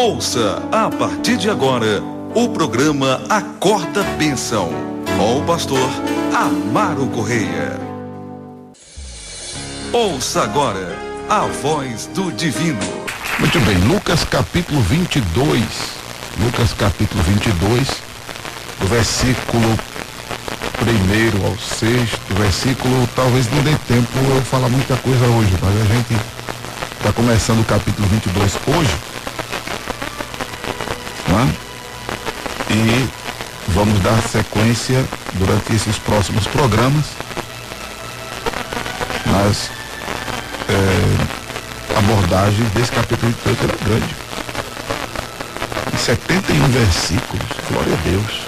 Ouça a partir de agora o programa Acorda Bênção, com o pastor Amaro Correia. Ouça agora a voz do divino. Muito bem, Lucas capítulo 22. Lucas capítulo 22, do versículo 1º ao 6º versículo. Talvez não dê tempo eu falar muita coisa hoje, mas a gente está começando o capítulo 22 hoje, né? E vamos dar sequência durante esses próximos programas nas abordagens desse capítulo 22, que é grande. Em 71 versículos, glória a Deus.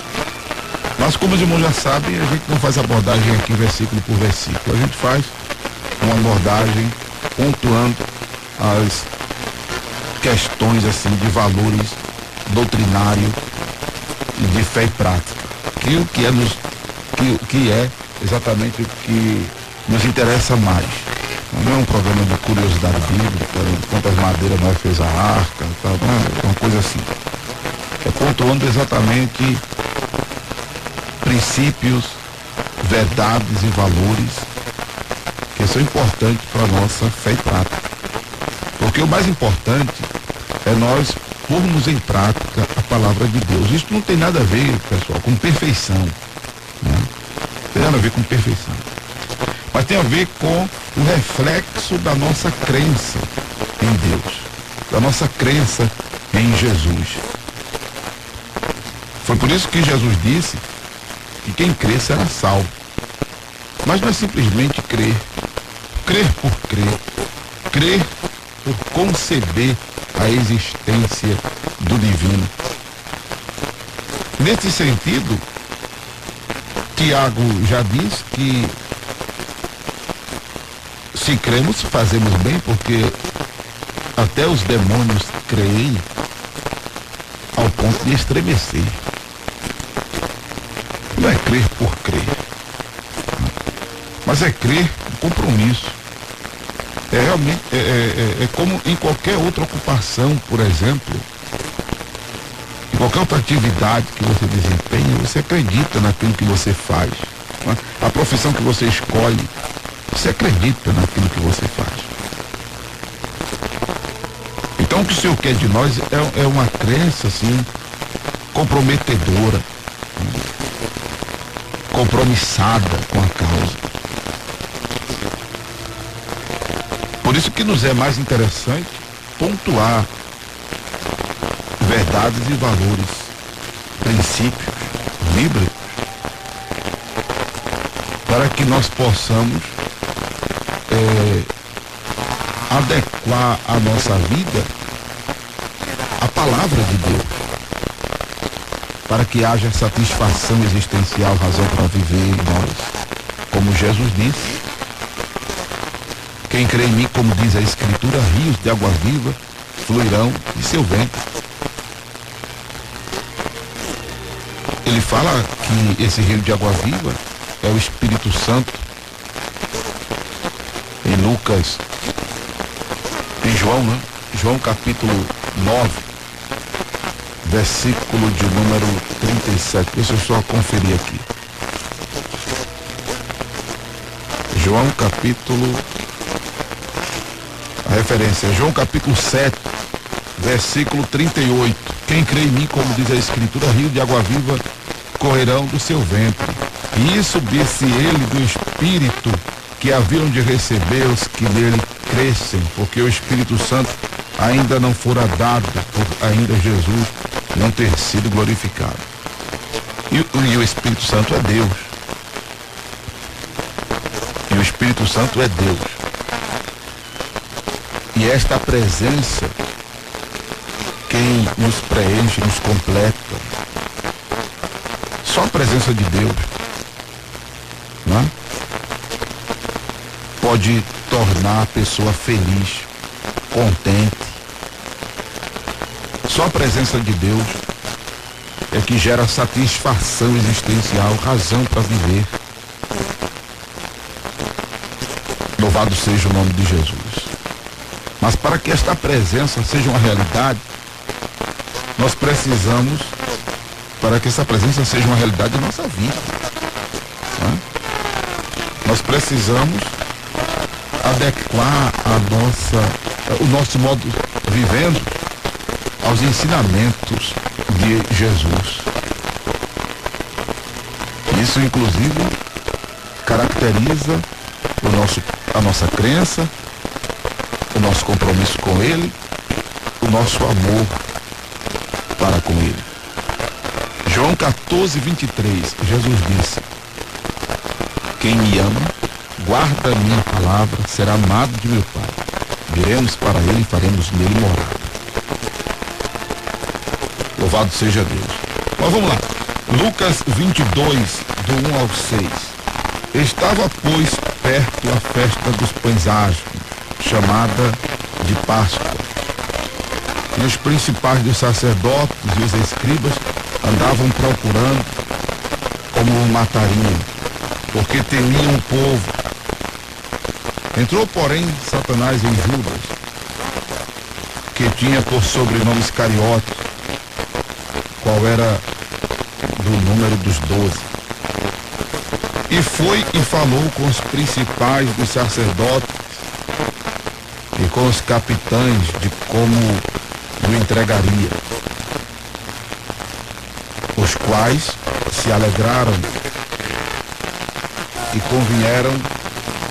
Mas como os irmãos já sabem, a gente não faz abordagem aqui versículo por versículo. A gente faz uma abordagem pontuando as questões assim de valores doutrinário e de fé e prática. Que é exatamente o que nos interessa mais. Não é um programa de curiosidade bíblica, quantas madeiras nós fez a arca, tal, não é uma coisa assim. É pontuando exatamente princípios, verdades e valores que são importantes para a nossa fé e prática. Porque o mais importante é nós pormos em prática a palavra de Deus. Isso não tem nada a ver, pessoal, com perfeição, né? Não tem nada a ver com perfeição. Mas tem a ver com o reflexo da nossa crença em Deus, da nossa crença em Jesus. Foi por isso que Jesus disse que quem crê será salvo. Mas não é simplesmente crer por crer por conceber a existência do divino. Nesse sentido, Tiago já diz que se cremos, fazemos bem, porque até os demônios creem ao ponto de estremecer. Não é crer por crer, mas é crer com compromisso. É realmente, é como em qualquer outra ocupação, por exemplo, em qualquer outra atividade que você desempenha, você acredita naquilo que você faz. Né? A profissão que você escolhe, você acredita naquilo que você faz. Então o que o Senhor quer de nós é uma crença assim, comprometedora, compromissada com a causa. Por isso que nos é mais interessante pontuar verdades e valores, princípios bíblicos, para que nós possamos adequar a nossa vida à palavra de Deus, para que haja satisfação existencial, razão para viver em nós. Como Jesus disse, quem crê em mim, como diz a Escritura, rios de água viva fluirão de seu ventre. Ele fala que esse rio de água viva é o Espírito Santo. Em Lucas, em João, né? João capítulo 9, versículo de número 37. Deixa eu só conferir aqui. João capítulo, a referência é João capítulo 7, versículo 38. Quem crê em mim, como diz a Escritura, rio de água viva correrão do seu ventre. E isso disse ele do Espírito que haviam de receber os que nele crescem, porque o Espírito Santo ainda não fora dado, por ainda Jesus não ter sido glorificado. E o Espírito Santo é Deus. E o Espírito Santo é Deus. E esta presença, quem nos preenche, nos completa, só a presença de Deus, né, pode tornar a pessoa feliz, contente. Só a presença de Deus é que gera satisfação existencial, razão para viver. Louvado seja o nome de Jesus. Mas para que esta presença seja uma realidade, nós precisamos, para que essa presença seja uma realidade da nossa vida, né? Nós precisamos adequar o nosso modo vivendo aos ensinamentos de Jesus. Isso, inclusive, caracteriza a nossa crença, o nosso compromisso com Ele, o nosso amor para com Ele. João 14:23, Jesus disse: quem me ama, guarda a minha palavra, será amado de meu Pai. Viremos para Ele e faremos nele morada. Louvado seja Deus. Mas vamos lá. Lucas 22, do 1 ao 6. Estava, pois, perto a festa dos pães asmos, chamada de Páscoa. E os principais dos sacerdotes e os escribas andavam procurando como o matariam, porque temiam o povo. Entrou, porém, Satanás em Judas, que tinha por sobrenome Iscariote, qual era do número dos 12. E foi e falou com os principais dos sacerdotes e com os capitães de como o entregaria, os quais se alegraram e convieram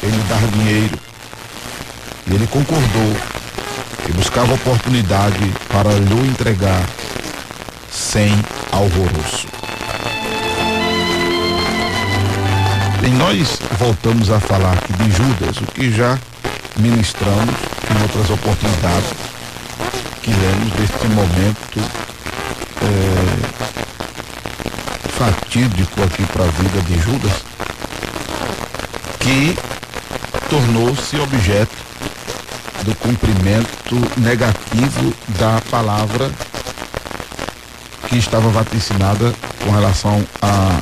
em lhe dar dinheiro. E ele concordou e buscava oportunidade para lhe entregar sem alvoroço. E nós voltamos a falar aqui de Judas, o que já ministramos em outras oportunidades que lemos deste momento fatídico aqui para a vida de Judas, que tornou-se objeto do cumprimento negativo da palavra que estava vaticinada com relação a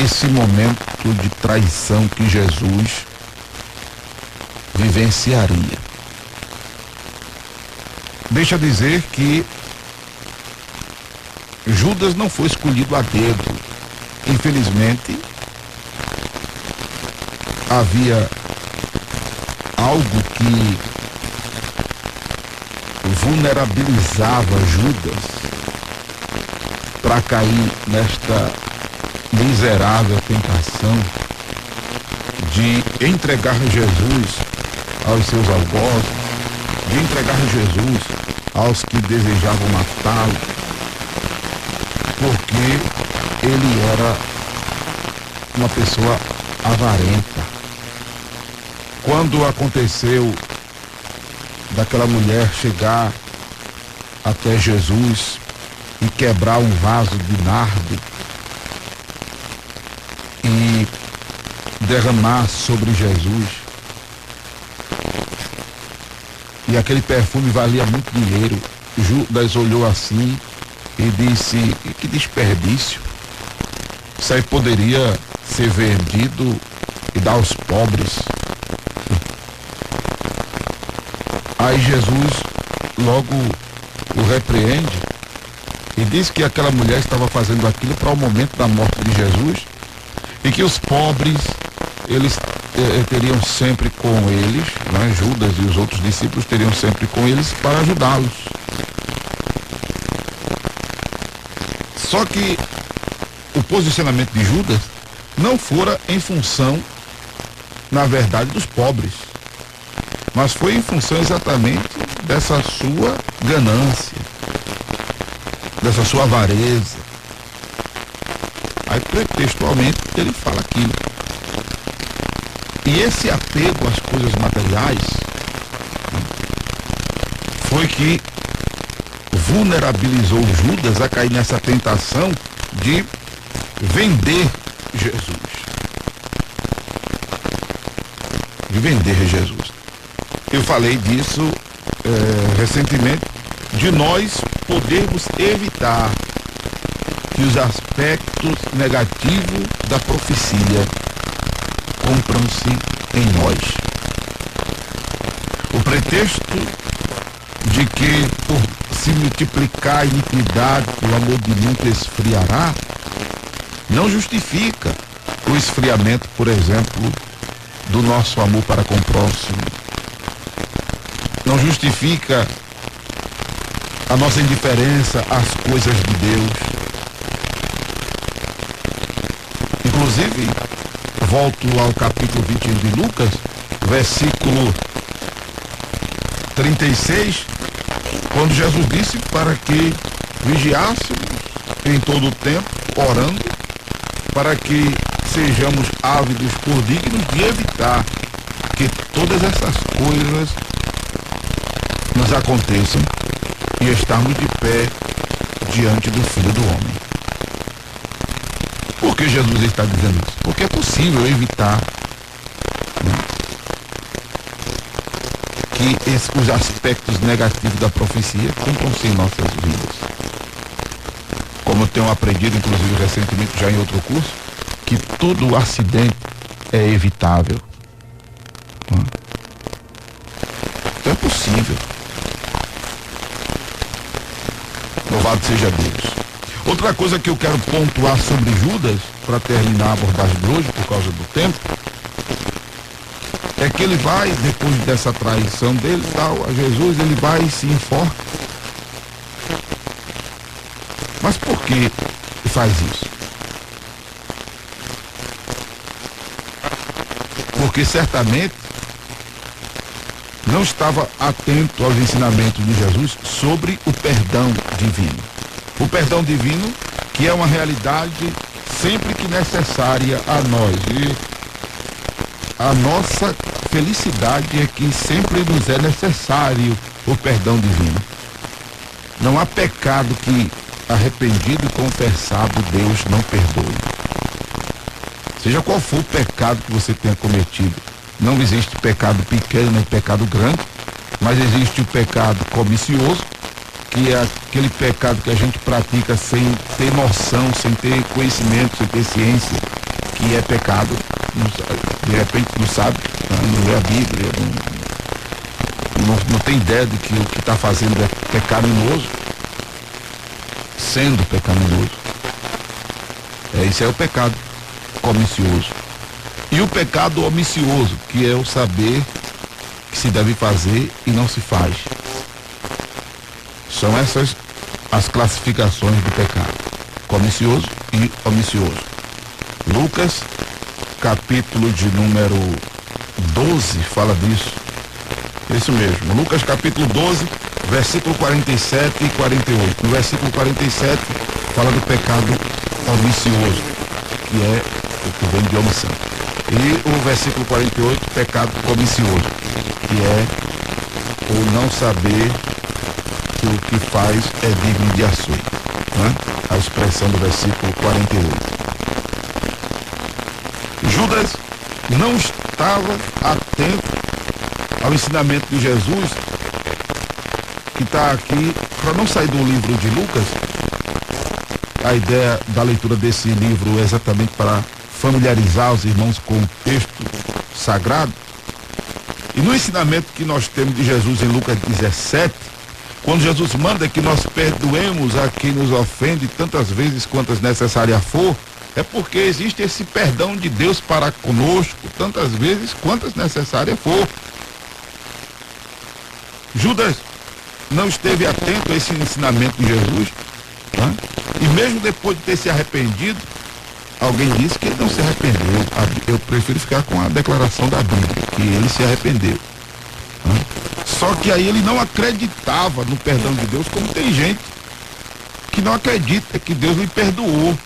esse momento de traição que Jesus vivenciaria. Deixa eu dizer que Judas não foi escolhido a dedo. Infelizmente, havia algo que vulnerabilizava Judas para cair nesta miserável tentação de entregar Jesus aos seus algozes, de entregar Jesus aos que desejavam matá-lo, porque ele era uma pessoa avarenta. Quando aconteceu daquela mulher chegar até Jesus e quebrar um vaso de nardo e derramar sobre Jesus, e aquele perfume valia muito dinheiro, Judas olhou assim e disse: que desperdício, isso aí poderia ser vendido e dar aos pobres. Aí Jesus logo o repreende e diz que aquela mulher estava fazendo aquilo para o momento da morte de Jesus e que os pobres, eles teriam sempre com eles, né? Judas e os outros discípulos teriam sempre com eles para ajudá-los. Só que o posicionamento de Judas não fora em função, na verdade, dos pobres, mas foi em função exatamente dessa sua ganância, dessa sua avareza. Aí, pretextualmente, ele fala aquilo. E esse apego às coisas materiais foi que vulnerabilizou Judas a cair nessa tentação de vender Jesus. De vender Jesus. Eu falei disso recentemente, de nós podermos evitar que os aspectos negativos da profecia compram-se em nós. O pretexto de que por se multiplicar a iniquidade, o amor de muito esfriará, não justifica o esfriamento, por exemplo, do nosso amor para com o próximo. Não justifica a nossa indiferença às coisas de Deus. Inclusive, volto ao capítulo 21 de Lucas, versículo 36, quando Jesus disse para que vigiássemos em todo o tempo, orando, para que sejamos ávidos por dignos de evitar que todas essas coisas nos aconteçam e estarmos de pé diante do Filho do Homem. Por que Jesus está dizendo isso? Porque é possível evitar, né, que os aspectos negativos da profecia cumpram-se em nossas vidas. Como eu tenho aprendido, inclusive recentemente, já em outro curso, que todo acidente é evitável. Então é possível. Louvado seja Deus. Outra coisa que eu quero pontuar sobre Judas, para terminar a abordagem de hoje, por causa do tempo, é que ele vai, depois dessa traição dele, tal, a Jesus, ele vai e se enforca. Mas por que faz isso? Porque certamente não estava atento aos ensinamentos de Jesus sobre o perdão divino. O perdão divino, que é uma realidade sempre que necessária a nós. E a nossa felicidade é que sempre nos é necessário o perdão divino. Não há pecado que, arrependido e confessado, Deus não perdoe. Seja qual for o pecado que você tenha cometido, não existe pecado pequeno nem pecado grande, mas existe o pecado comicioso, que é aquele pecado que a gente pratica sem ter noção, sem ter conhecimento, sem ter ciência, que é pecado. De repente não sabe, não lê a Bíblia, não tem ideia de que o que está fazendo é pecaminoso, sendo pecaminoso. Isso é o pecado comicioso. E o pecado omissioso, que é o saber que se deve fazer e não se faz. São essas as classificações do pecado: comicioso e omissioso. Lucas, capítulo de número 12, fala disso. Isso mesmo. Lucas, capítulo 12, versículo 47 e 48. No versículo 47, fala do pecado omissioso, que é o que vem de omissão. E o versículo 48, pecado comicioso, que é o não saber que o que faz é digno de açoite, né? A expressão do versículo 48. Judas não estava atento ao ensinamento de Jesus, que está aqui, para não sair do livro de Lucas. A ideia da leitura desse livro é exatamente para familiarizar os irmãos com o texto sagrado. E no ensinamento que nós temos de Jesus em Lucas 17, quando Jesus manda que nós perdoemos a quem nos ofende tantas vezes quantas necessárias for, é porque existe esse perdão de Deus para conosco tantas vezes quantas necessárias for. Judas não esteve atento a esse ensinamento de Jesus, né? E mesmo depois de ter se arrependido, alguém disse que ele não se arrependeu. Eu prefiro ficar com a declaração da Bíblia, que ele se arrependeu, né? Só que aí ele não acreditava no perdão de Deus, como tem gente que não acredita que Deus lhe perdoou.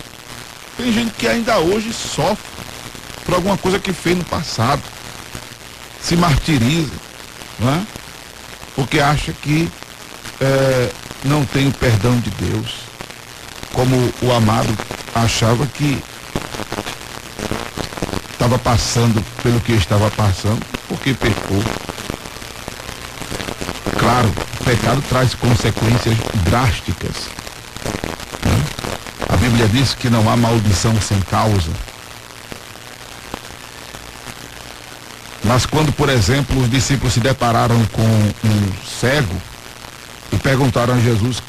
Tem gente que ainda hoje sofre por alguma coisa que fez no passado, se martiriza, né? Porque acha que não tem o perdão de Deus, como o amado achava que estava passando pelo que estava passando, porque pecou. Claro, o pecado traz consequências drásticas, né? A Bíblia diz que não há maldição sem causa. Mas quando, por exemplo, os discípulos se depararam com um cego, E perguntaram a Jesus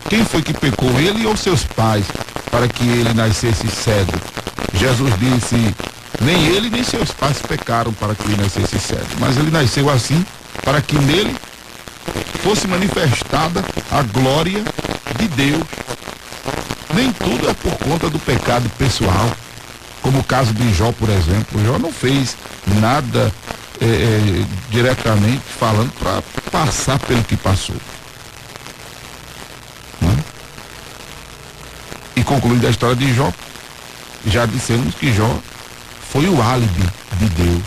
quem foi que pecou, ele ou seus pais, para que ele nascesse cego. Jesus disse: nem ele nem seus pais pecaram para que ele nascesse cego, mas ele nasceu assim para que nele fosse manifestada a glória de Deus. Nem tudo é por conta do pecado pessoal, como o caso de Jó, por exemplo. Jó não fez nada diretamente falando para passar pelo que passou. E concluindo a história de Jó, já dissemos que Jó foi o álibi de Deus.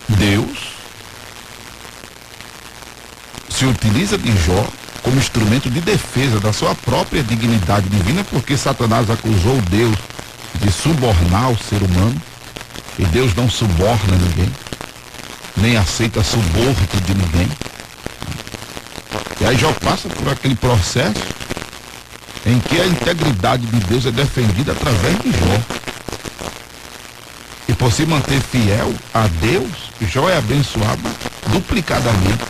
Deus se utiliza de Jó como instrumento de defesa da sua própria dignidade divina, porque Satanás acusou Deus de subornar o ser humano, e Deus não suborna ninguém, nem aceita suborno de ninguém. E aí Jó passa por aquele processo em que a integridade de Deus é defendida através de Jó. E por se manter fiel a Deus, Jó é abençoado duplicadamente.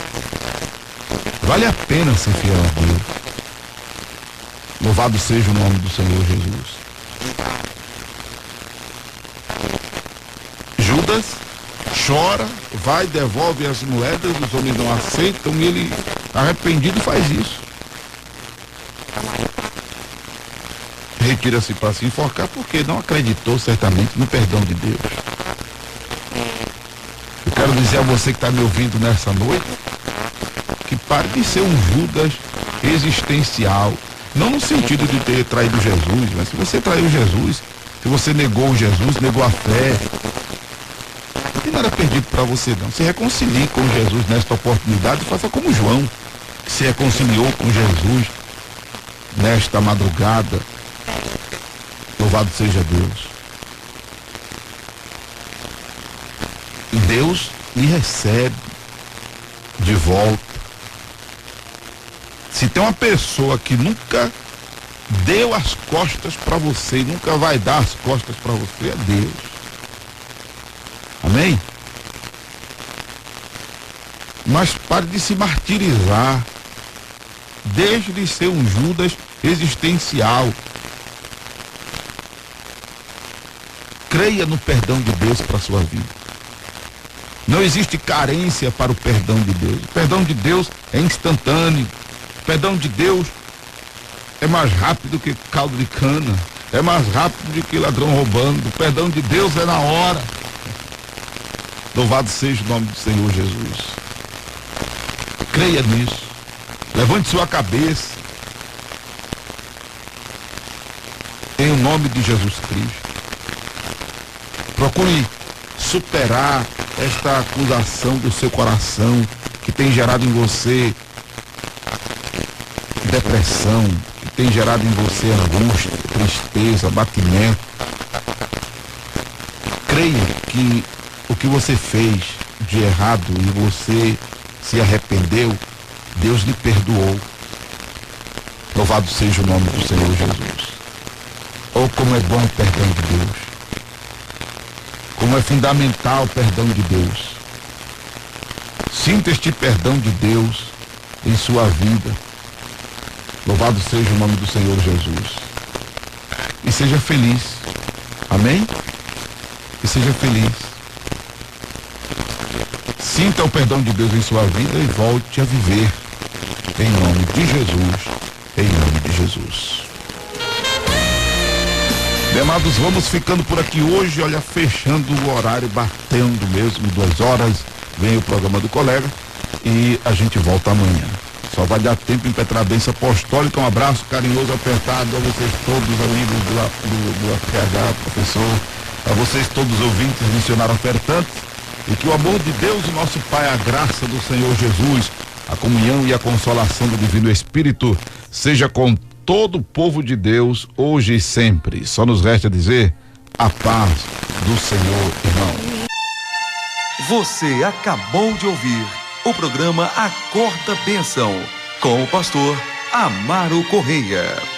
Vale a pena ser fiel a Deus. Louvado seja o nome do Senhor Jesus. Judas chora, vai, devolve as moedas, os homens não aceitam, e ele, arrependido, faz isso. Retira-se para se enforcar porque não acreditou certamente no perdão de Deus. Eu quero dizer a você que está me ouvindo nessa noite, que pare de ser um Judas existencial, não no sentido de ter traído Jesus, mas se você traiu Jesus, se você negou Jesus, negou a fé, não tem nada perdido para você não. Se reconcilie com Jesus nesta oportunidade, faça como João, que se reconciliou com Jesus nesta madrugada. Louvado seja Deus. E Deus lhe recebe de volta. Se tem uma pessoa que nunca deu as costas para você e nunca vai dar as costas para você, é Deus. Amém? Mas pare de se martirizar. Deixe de ser um Judas existencial. Creia no perdão de Deus para a sua vida. Não existe carência para o perdão de Deus. O perdão de Deus é instantâneo. O perdão de Deus é mais rápido que caldo de cana. É mais rápido do que ladrão roubando. O perdão de Deus é na hora. Louvado seja o nome do Senhor Jesus. Creia nisso. Levante sua cabeça. Em o nome de Jesus Cristo. Procure superar esta acusação do seu coração que tem gerado em você depressão, que tem gerado em você angústia, tristeza, abatimento. Creia que o que você fez de errado e você se arrependeu, Deus lhe perdoou. Louvado seja o nome do Senhor Jesus. Oh, como é bom o perdão de Deus. Como é fundamental o perdão de Deus. Sinta este perdão de Deus em sua vida. Louvado seja o nome do Senhor Jesus. E seja feliz. Amém? E seja feliz. Sinta o perdão de Deus em sua vida e volte a viver. Em nome de Jesus. Em nome de Jesus. Bem, amados, vamos ficando por aqui hoje, olha, fechando o horário, batendo mesmo 2 horas, vem o programa do colega e a gente volta amanhã. Só vai dar tempo em Petrabense Apostólica. Um abraço carinhoso, apertado a vocês todos, amigos do FPH, professor, a vocês todos ouvintes, missionários ofertantes, e que o amor de Deus, o nosso Pai, a graça do Senhor Jesus, a comunhão e a consolação do Divino Espírito seja com todo o povo de Deus, hoje e sempre. Só nos resta dizer a paz do Senhor, irmão. Você acabou de ouvir o programa Acorda Bênção, com o pastor Amaro Correia.